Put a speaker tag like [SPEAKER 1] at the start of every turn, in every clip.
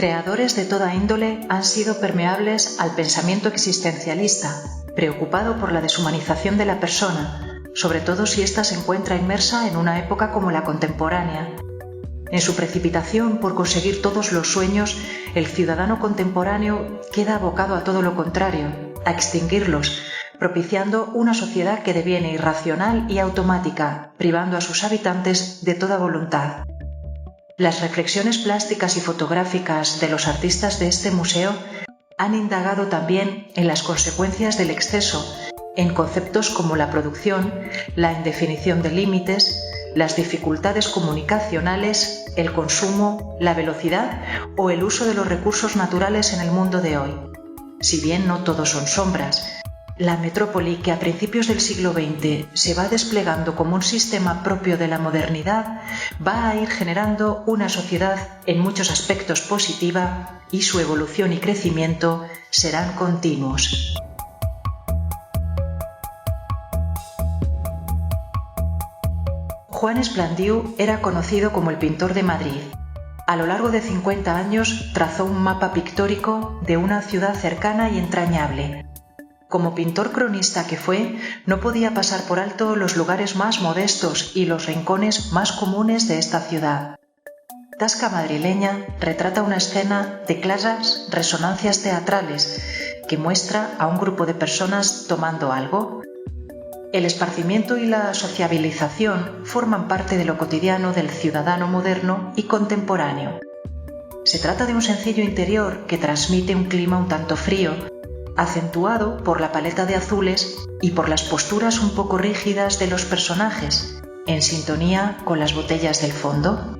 [SPEAKER 1] Creadores de toda índole han sido permeables al pensamiento existencialista, preocupado por la deshumanización de la persona, sobre todo si ésta se encuentra inmersa en una época como la contemporánea. En su precipitación por conseguir todos los sueños, el ciudadano contemporáneo queda abocado a todo lo contrario, a extinguirlos, propiciando una sociedad que deviene irracional y automática, privando a sus habitantes de toda voluntad. Las reflexiones plásticas y fotográficas de los artistas de este museo han indagado también en las consecuencias del exceso, en conceptos como la producción, la indefinición de límites, las dificultades comunicacionales, el consumo, la velocidad o el uso de los recursos naturales en el mundo de hoy. Si bien no todos son sombras, la metrópoli que a principios del siglo XX se va desplegando como un sistema propio de la modernidad va a ir generando una sociedad en muchos aspectos positiva y su evolución y crecimiento serán continuos. Juan Esplandiu era conocido como el pintor de Madrid. A lo largo de 50 años trazó un mapa pictórico de una ciudad cercana y entrañable. Como pintor cronista que fue, no podía pasar por alto los lugares más modestos y los rincones más comunes de esta ciudad. Tasca madrileña retrata una escena de claras resonancias teatrales que muestra a un grupo de personas tomando algo. El esparcimiento y la sociabilización forman parte de lo cotidiano del ciudadano moderno y contemporáneo. Se trata de un sencillo interior que transmite un clima un tanto frío, acentuado por la paleta de azules y por las posturas un poco rígidas de los personajes, en sintonía con las botellas del fondo.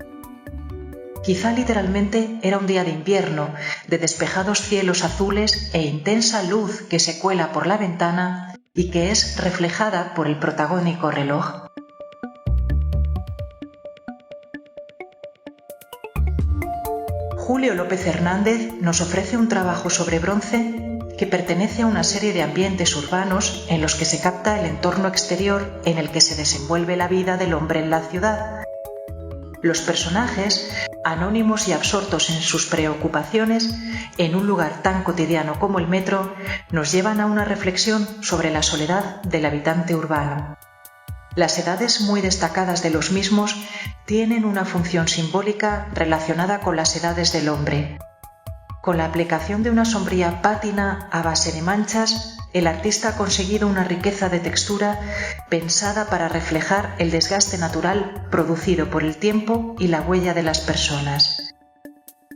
[SPEAKER 1] Quizá literalmente era un día de invierno, de despejados cielos azules e intensa luz que se cuela por la ventana y que es reflejada por el protagónico reloj. Julio López Hernández nos ofrece un trabajo sobre bronce que pertenece a una serie de ambientes urbanos en los que se capta el entorno exterior en el que se desenvuelve la vida del hombre en la ciudad. Los personajes, anónimos y absortos en sus preocupaciones, en un lugar tan cotidiano como el metro, nos llevan a una reflexión sobre la soledad del habitante urbano. Las edades muy destacadas de los mismos tienen una función simbólica relacionada con las edades del hombre. Con la aplicación de una sombría pátina a base de manchas, el artista ha conseguido una riqueza de textura pensada para reflejar el desgaste natural producido por el tiempo y la huella de las personas.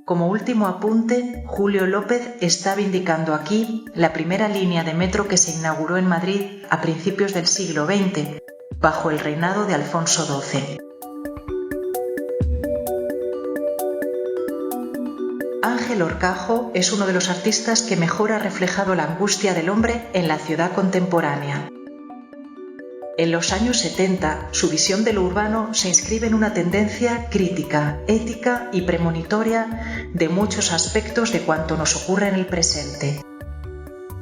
[SPEAKER 1] Como último apunte, Julio López está vindicando aquí la primera línea de metro que se inauguró en Madrid a principios del siglo XX, bajo el reinado de Alfonso XII. Ángel Horcajo es uno de los artistas que mejor ha reflejado la angustia del hombre en la ciudad contemporánea. En los años 70, su visión de lo urbano se inscribe en una tendencia crítica, ética y premonitoria de muchos aspectos de cuanto nos ocurre en el presente.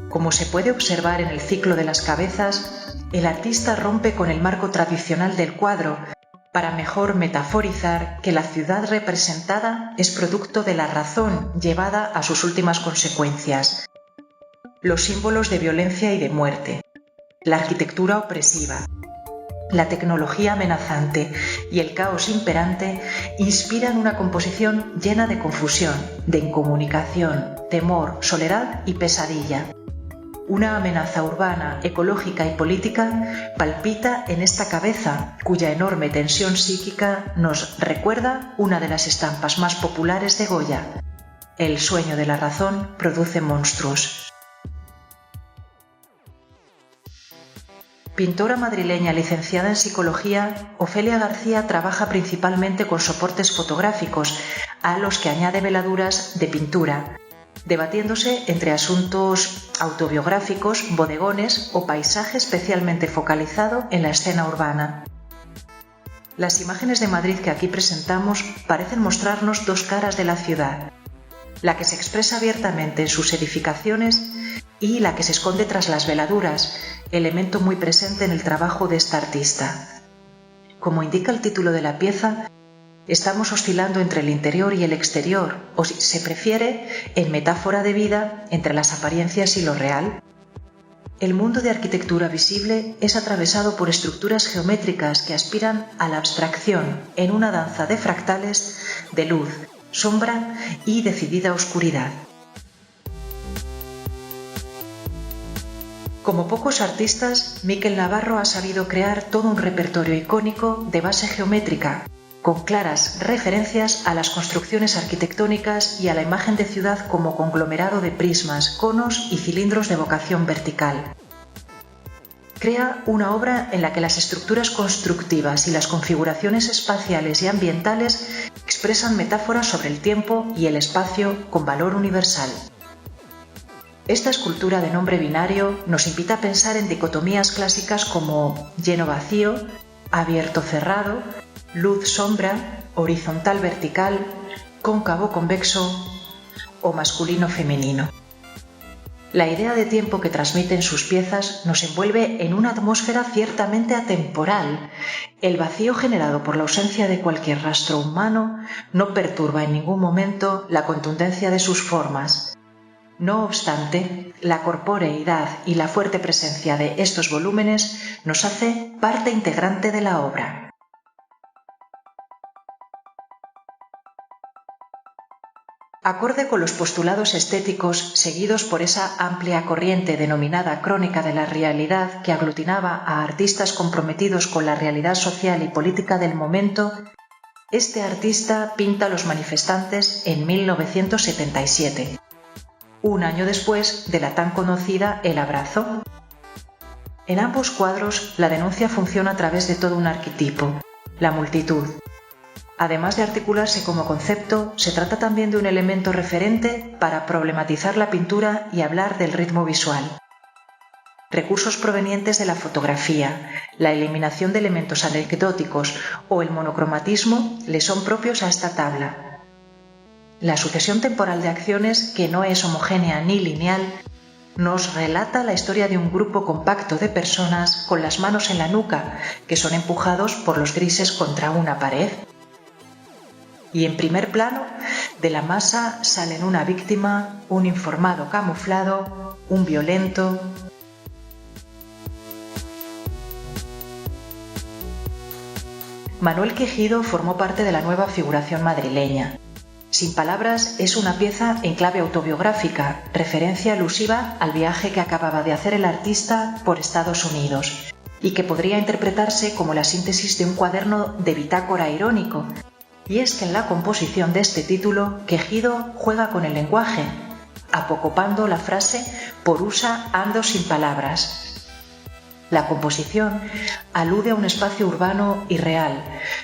[SPEAKER 1] Como se puede observar en el ciclo de las cabezas, el artista rompe con el marco tradicional del cuadro, para mejor metaforizar que la ciudad representada es producto de la razón llevada a sus últimas consecuencias. Los símbolos de violencia y de muerte, la arquitectura opresiva, la tecnología amenazante y el caos imperante inspiran una composición llena de confusión, de incomunicación, temor, soledad y pesadilla. Una amenaza urbana, ecológica y política palpita en esta cabeza, cuya enorme tensión psíquica nos recuerda una de las estampas más populares de Goya: el sueño de la razón produce monstruos. Pintora madrileña licenciada en psicología, Ofelia García trabaja principalmente con soportes fotográficos, a los que añade veladuras de pintura, debatiéndose entre asuntos autobiográficos, bodegones o paisaje especialmente focalizado en la escena urbana. Las imágenes de Madrid que aquí presentamos parecen mostrarnos dos caras de la ciudad, la que se expresa abiertamente en sus edificaciones y la que se esconde tras las veladuras, elemento muy presente en el trabajo de esta artista. Como indica el título de la pieza, Estamos oscilando entre el interior y el exterior, o si se prefiere, en metáfora de vida entre las apariencias y lo real. El mundo de arquitectura visible es atravesado por estructuras geométricas que aspiran a la abstracción en una danza de fractales de luz, sombra y decidida oscuridad. Como pocos artistas, Miquel Navarro ha sabido crear todo un repertorio icónico de base geométrica, con claras referencias a las construcciones arquitectónicas y a la imagen de ciudad como conglomerado de prismas, conos y cilindros de vocación vertical. Crea una obra en la que las estructuras constructivas y las configuraciones espaciales y ambientales expresan metáforas sobre el tiempo y el espacio con valor universal. Esta escultura de nombre binario nos invita a pensar en dicotomías clásicas como lleno-vacío, abierto-cerrado, luz-sombra, horizontal-vertical, cóncavo-convexo o masculino-femenino. La idea de tiempo que transmiten sus piezas nos envuelve en una atmósfera ciertamente atemporal. El vacío generado por la ausencia de cualquier rastro humano no perturba en ningún momento la contundencia de sus formas. No obstante, la corporeidad y la fuerte presencia de estos volúmenes nos hace parte integrante de la obra. Acorde con los postulados estéticos seguidos por esa amplia corriente denominada crónica de la realidad que aglutinaba a artistas comprometidos con la realidad social y política del momento, este artista pinta a los manifestantes en 1977, un año después de la tan conocida El Abrazo. En ambos cuadros, la denuncia funciona a través de todo un arquetipo, la multitud. Además de articularse como concepto, se trata también de un elemento referente para problematizar la pintura y hablar del ritmo visual. Recursos provenientes de la fotografía, la eliminación de elementos anecdóticos o el monocromatismo le son propios a esta tabla. La sucesión temporal de acciones, que no es homogénea ni lineal, nos relata la historia de un grupo compacto de personas con las manos en la nuca, que son empujados por los grises contra una pared. Y en primer plano, de la masa salen una víctima, un informado camuflado, un violento. Manuel Quejido formó parte de la nueva figuración madrileña. Sin palabras es una pieza en clave autobiográfica, referencia alusiva al viaje que acababa de hacer el artista por Estados Unidos, y que podría interpretarse como la síntesis de un cuaderno de bitácora irónico. Y es que en la composición de este título, Quejido juega con el lenguaje, apocopando la frase por usa ando sin palabras. La composición alude a un espacio urbano irreal,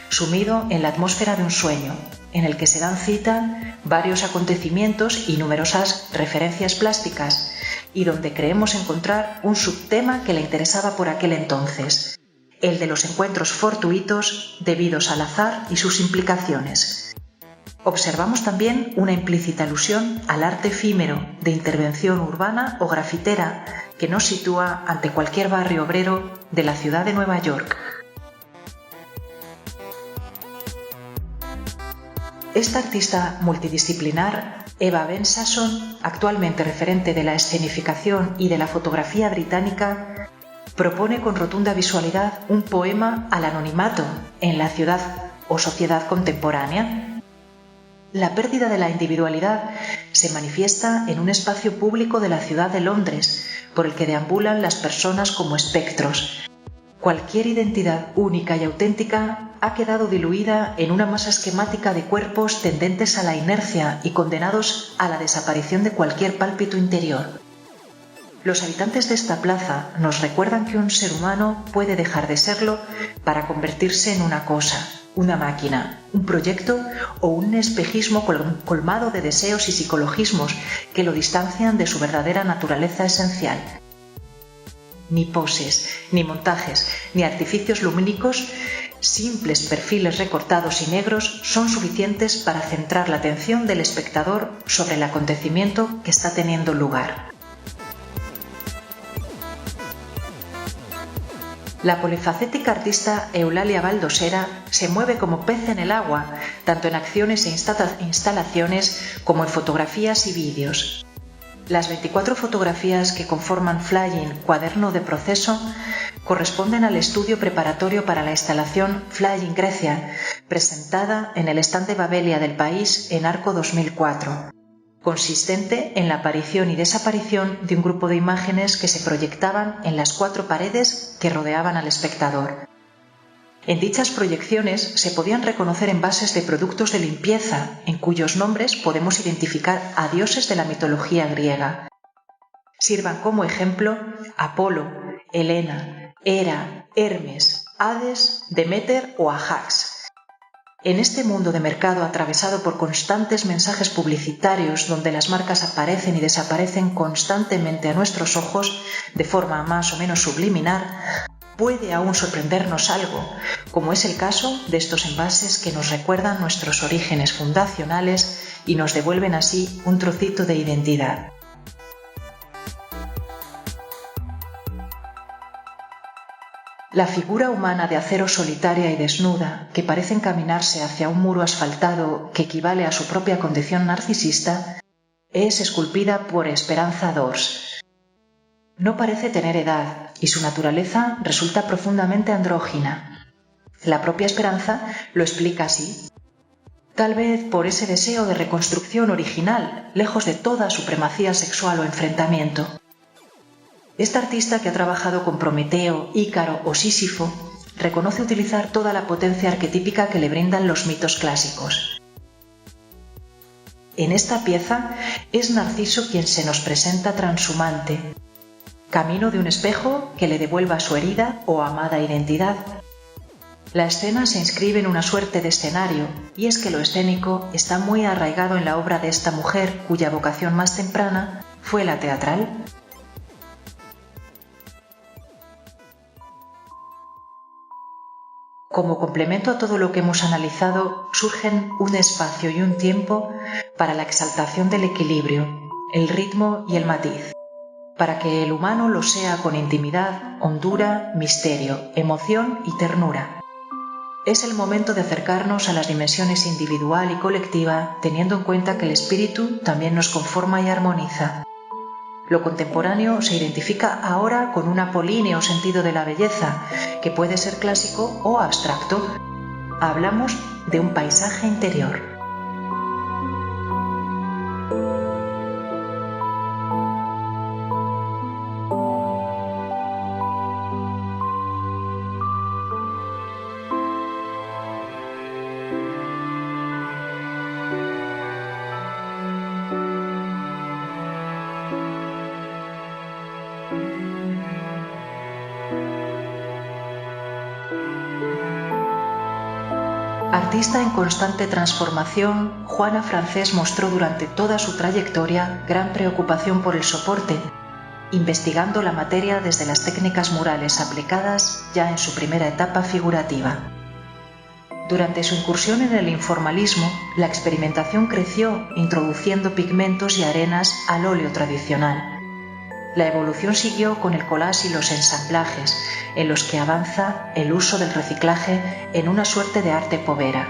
[SPEAKER 1] sumido en la atmósfera de un sueño, en el que se dan cita varios acontecimientos y numerosas referencias plásticas, y donde creemos encontrar un subtema que le interesaba por aquel entonces, el de los encuentros fortuitos debidos al azar y sus implicaciones. Observamos también una implícita alusión al arte efímero de intervención urbana o grafitera que nos sitúa ante cualquier barrio obrero de la ciudad de Nueva York. Esta artista multidisciplinar, Eva Ben-Sasson, actualmente referente de la escenificación y de la fotografía británica, propone con rotunda visualidad un poema al anonimato en la ciudad o sociedad contemporánea. La pérdida de la individualidad se manifiesta en un espacio público de la ciudad de Londres, por el que deambulan las personas como espectros. Cualquier identidad única y auténtica ha quedado diluida en una masa esquemática de cuerpos tendentes a la inercia y condenados a la desaparición de cualquier pálpito interior. Los habitantes de esta plaza nos recuerdan que un ser humano puede dejar de serlo para convertirse en una cosa, una máquina, un proyecto o un espejismo colmado de deseos y psicologismos que lo distancian de su verdadera naturaleza esencial. Ni poses, ni montajes, ni artificios lumínicos, simples perfiles recortados y negros son suficientes para centrar la atención del espectador sobre el acontecimiento que está teniendo lugar. La polifacética artista Eulalia Baldosera se mueve como pez en el agua, tanto en acciones e instalaciones como en fotografías y vídeos. Las 24 fotografías que conforman Flying, cuaderno de proceso, corresponden al estudio preparatorio para la instalación Flying Grecia, presentada en el stand de Babelia del País en Arco 2004. Consistente en la aparición y desaparición de un grupo de imágenes que se proyectaban en las 4 paredes que rodeaban al espectador. En dichas proyecciones se podían reconocer envases de productos de limpieza, en cuyos nombres podemos identificar a dioses de la mitología griega. Sirvan como ejemplo Apolo, Helena, Hera, Hermes, Hades, Deméter o Ajax. En este mundo de mercado atravesado por constantes mensajes publicitarios donde las marcas aparecen y desaparecen constantemente a nuestros ojos de forma más o menos subliminal, puede aún sorprendernos algo, como es el caso de estos envases que nos recuerdan nuestros orígenes fundacionales y nos devuelven así un trocito de identidad. La figura humana de acero solitaria y desnuda, que parece encaminarse hacia un muro asfaltado que equivale a su propia condición narcisista, es esculpida por Esperanza Dors. No parece tener edad y su naturaleza resulta profundamente andrógina. La propia Esperanza lo explica así. Tal vez por ese deseo de reconstrucción original, lejos de toda supremacía sexual o enfrentamiento. Esta artista, que ha trabajado con Prometeo, Ícaro o Sísifo, reconoce utilizar toda la potencia arquetípica que le brindan los mitos clásicos. En esta pieza es Narciso quien se nos presenta transhumante, camino de un espejo que le devuelva su herida o amada identidad. La escena se inscribe en una suerte de escenario, y es que lo escénico está muy arraigado en la obra de esta mujer cuya vocación más temprana fue la teatral. Como complemento a todo lo que hemos analizado, surgen un espacio y un tiempo para la exaltación del equilibrio, el ritmo y el matiz, para que el humano lo sea con intimidad, hondura, misterio, emoción y ternura. Es el momento de acercarnos a las dimensiones individual y colectiva, teniendo en cuenta que el espíritu también nos conforma y armoniza. Lo contemporáneo se identifica ahora con un apolíneo sentido de la belleza, que puede ser clásico o abstracto. Hablamos de un paisaje interior. Artista en constante transformación, Juana Francés mostró durante toda su trayectoria gran preocupación por el soporte, investigando la materia desde las técnicas murales aplicadas ya en su primera etapa figurativa. Durante su incursión en el informalismo, la experimentación creció introduciendo pigmentos y arenas al óleo tradicional. La evolución siguió con el collage y los ensamblajes, en los que avanza el uso del reciclaje en una suerte de arte povera.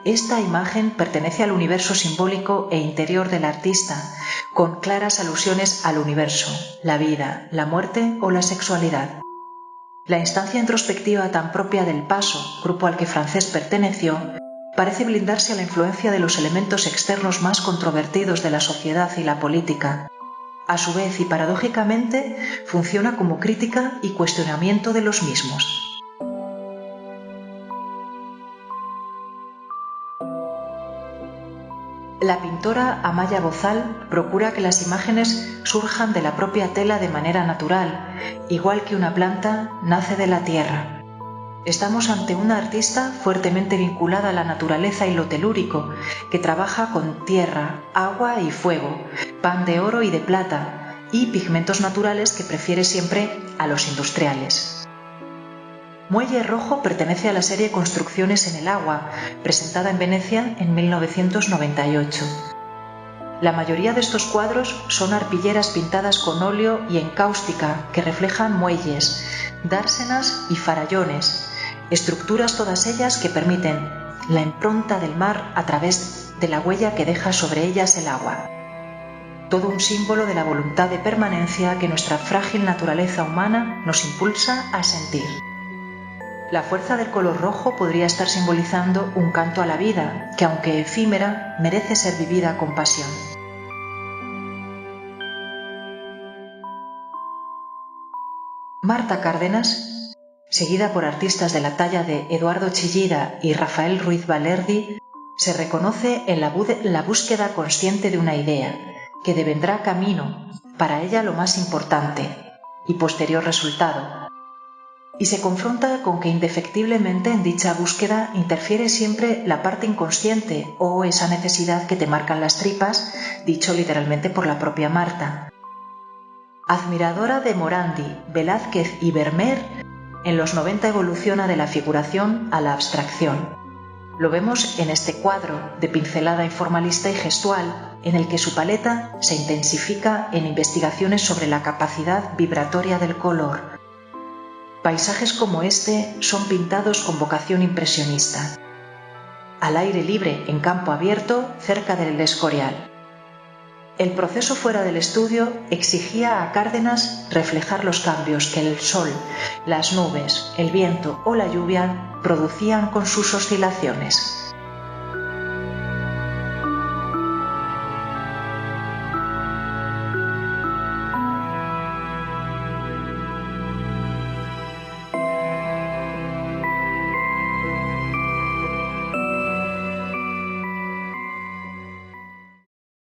[SPEAKER 1] Esta imagen pertenece al universo simbólico e interior del artista, con claras alusiones al universo, la vida, la muerte o la sexualidad. La instancia introspectiva tan propia del Paso, grupo al que Francés perteneció, parece blindarse a la influencia de los elementos externos más controvertidos de la sociedad y la política. A su vez y paradójicamente, funciona como crítica y cuestionamiento de los mismos. La pintora Amaya Bozal procura que las imágenes surjan de la propia tela de manera natural, igual que una planta nace de la tierra. Estamos ante una artista fuertemente vinculada a la naturaleza y lo telúrico, que trabaja con tierra, agua y fuego, pan de oro y de plata, y pigmentos naturales que prefiere siempre a los industriales. Muelle Rojo pertenece a la serie Construcciones en el agua, presentada en Venecia en 1998. La mayoría de estos cuadros son arpilleras pintadas con óleo y en cáustica que reflejan muelles, dársenas y farallones, estructuras todas ellas que permiten la impronta del mar a través de la huella que deja sobre ellas el agua. Todo un símbolo de la voluntad de permanencia que nuestra frágil naturaleza humana nos impulsa a sentir. La fuerza del color rojo podría estar simbolizando un canto a la vida, que aunque efímera, merece ser vivida con pasión. Marta Cárdenas, seguida por artistas de la talla de Eduardo Chillida y Rafael Ruiz Valerdi, se reconoce en la búsqueda consciente de una idea, que devendrá camino, para ella lo más importante, y posterior resultado, y se confronta con que indefectiblemente en dicha búsqueda interfiere siempre la parte inconsciente o esa necesidad que te marcan las tripas, dicho literalmente por la propia Marta. Admiradora de Morandi, Velázquez y Vermeer, en los 90 evoluciona de la figuración a la abstracción. Lo vemos en este cuadro de pincelada informalista y gestual, en el que su paleta se intensifica en investigaciones sobre la capacidad vibratoria del color. Paisajes como este son pintados con vocación impresionista, al aire libre, en campo abierto, cerca del Escorial. El proceso fuera del estudio exigía a Cárdenas reflejar los cambios que el sol, las nubes, el viento o la lluvia producían con sus oscilaciones.